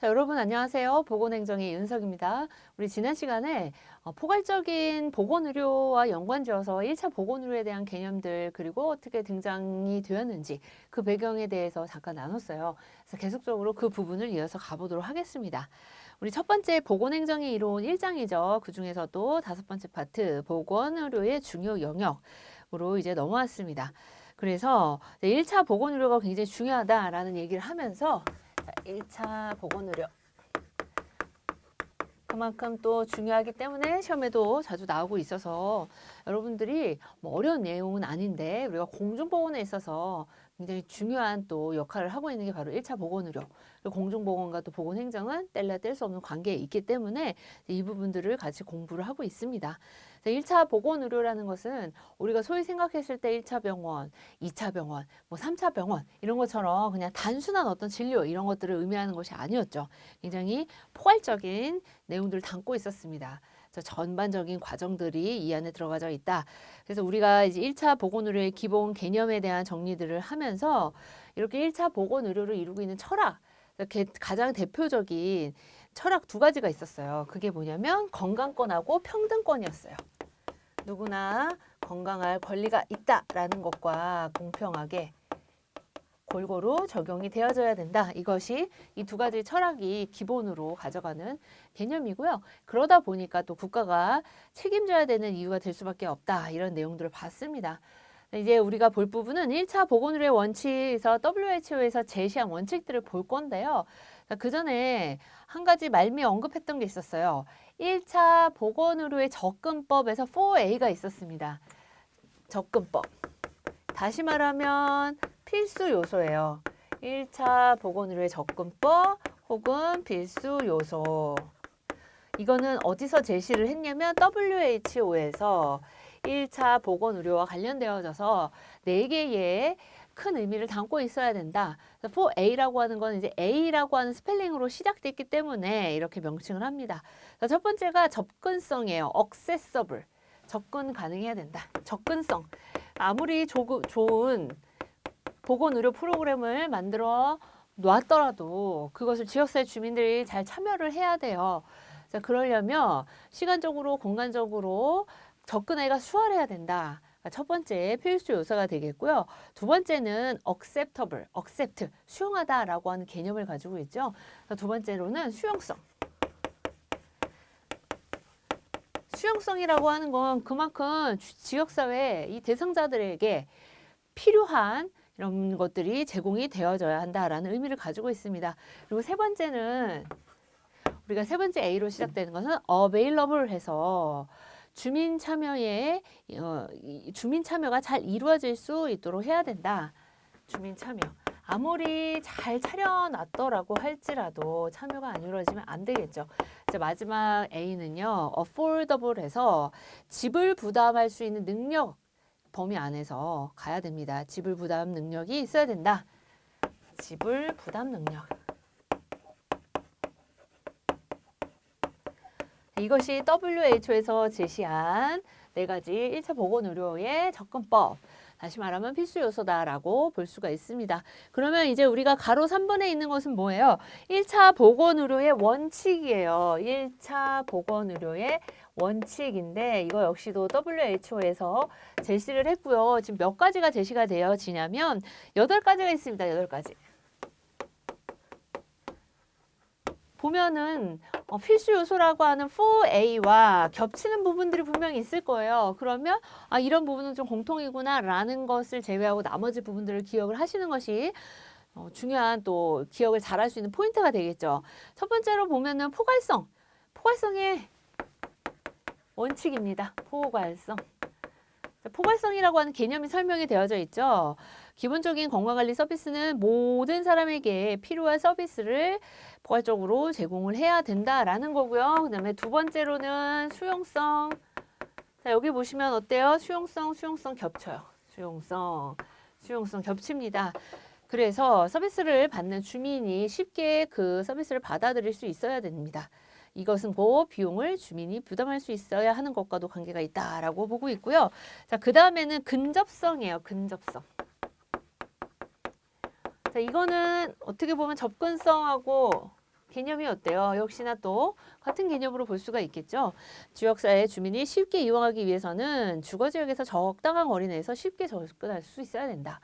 자, 여러분 안녕하세요. 보건행정의 윤석입니다. 우리 지난 시간에 포괄적인 보건의료와 연관지어서 1차 보건의료에 대한 개념들 그리고 어떻게 등장이 되었는지 그 배경에 대해서 잠깐 나눴어요. 그래서 계속적으로 그 부분을 이어서 가보도록 하겠습니다. 우리 첫 번째 보건행정의 이론 1장이죠. 그 중에서도 다섯 번째 파트 보건의료의 중요 영역으로 이제 넘어왔습니다. 그래서 1차 보건의료가 굉장히 중요하다라는 얘기를 하면서 1차 보건의료 그만큼 또 중요하기 때문에 시험에도 자주 나오고 있어서 여러분들이 뭐 어려운 내용은 아닌데 우리가 공중보건에 있어서 굉장히 중요한 또 역할을 하고 있는 게 바로 1차 보건의료. 그리고 공중보건과 또 보건행정은 뗄래야 뗄 수 없는 관계에 있기 때문에 이 부분들을 같이 공부를 하고 있습니다. 1차 보건의료라는 것은 우리가 소위 생각했을 때 1차 병원, 2차 병원, 뭐 3차 병원 이런 것처럼 그냥 단순한 어떤 진료 이런 것들을 의미하는 것이 아니었죠. 굉장히 포괄적인 내용들을 담고 있었습니다. 전반적인 과정들이 이 안에 들어가져 있다. 그래서 우리가 이제 1차 보건의료의 기본 개념에 대한 정리들을 하면서 이렇게 1차 보건의료를 이루고 있는 철학, 가장 대표적인 철학 두 가지가 있었어요. 그게 뭐냐면 건강권하고 평등권이었어요. 누구나 건강할 권리가 있다라는 것과 공평하게 골고루 적용이 되어져야 된다. 이것이 이 두 가지 철학이 기본으로 가져가는 개념이고요. 그러다 보니까 또 국가가 책임져야 되는 이유가 될 수밖에 없다. 이런 내용들을 봤습니다. 이제 우리가 볼 부분은 1차 보건의료의 원칙에서 WHO에서 제시한 원칙들을 볼 건데요. 그 전에 한 가지 말미 언급했던 게 있었어요. 1차 보건의료의 접근법에서 4A가 있었습니다. 접근법. 다시 말하면 필수 요소예요. 1차 보건의료의 접근법 혹은 필수 요소. 이거는 어디서 제시를 했냐면 WHO에서 1차 보건의료와 관련되어져서 4개의 큰 의미를 담고 있어야 된다. 4A라고 하는 건 이제 A라고 하는 스펠링으로 시작됐기 때문에 이렇게 명칭을 합니다. 첫 번째가 접근성이에요. accessible. 접근 가능해야 된다. 접근성. 아무리 좋은 보건의료 프로그램을 만들어 놨더라도 그것을 지역사회 주민들이 잘 참여를 해야 돼요. 자, 그러려면 시간적으로 공간적으로 접근하기가 수월해야 된다. 첫 번째 필수 요소가 되겠고요. 두 번째는 acceptable, accept, 수용하다라고 하는 개념을 가지고 있죠. 두 번째로는 수용성. 수용성이라고 하는 건 그만큼 지역사회 이 대상자들에게 필요한 이런 것들이 제공이 되어져야 한다라는 의미를 가지고 있습니다. 그리고 세 번째는 우리가 세 번째 A로 시작되는 것은 available 해서 주민 참여가 잘 이루어질 수 있도록 해야 된다. 주민 참여. 아무리 잘 차려놨더라고 할지라도 참여가 안 이루어지면 안 되겠죠. 이제 마지막 A는요, affordable 해서 지불 부담할 수 있는 능력 범위 안에서 가야 됩니다. 지불 부담 능력이 있어야 된다. 지불 부담 능력. 이것이 WHO에서 제시한 4가지 1차 보건의료의 접근법. 다시 말하면 필수 요소다라고 볼 수가 있습니다. 그러면 이제 우리가 가로 3번에 있는 것은 뭐예요? 1차 보건의료의 원칙이에요. 1차 보건의료의 원칙인데 이거 역시도 WHO에서 제시를 했고요. 지금 몇 가지가 제시가 되어지냐면 8가지가 있습니다. 8가지. 보면은 필수 요소라고 하는 4A와 겹치는 부분들이 분명히 있을 거예요. 그러면 이런 부분은 좀 공통이구나 라는 것을 제외하고 나머지 부분들을 기억을 하시는 것이 중요한 또 기억을 잘할 수 있는 포인트가 되겠죠. 첫 번째로 보면은 포괄성. 포괄성의 원칙입니다. 포괄성. 포괄성이라고 하는 개념이 설명이 되어져 있죠. 기본적인 건강관리 서비스는 모든 사람에게 필요한 서비스를 포괄적으로 제공을 해야 된다라는 거고요. 그 다음에 두 번째로는 수용성. 자, 여기 보시면 어때요? 수용성 겹쳐요. 수용성 겹칩니다. 그래서 서비스를 받는 주민이 쉽게 그 서비스를 받아들일 수 있어야 됩니다. 이것은 그 비용을 주민이 부담할 수 있어야 하는 것과도 관계가 있다라고 보고 있고요. 자, 그 다음에는 근접성이에요. 근접성. 자, 이거는 어떻게 보면 접근성하고 개념이 어때요? 역시나 또 같은 개념으로 볼 수가 있겠죠. 지역사회 주민이 쉽게 이용하기 위해서는 주거지역에서 적당한 거리 내에서 쉽게 접근할 수 있어야 된다.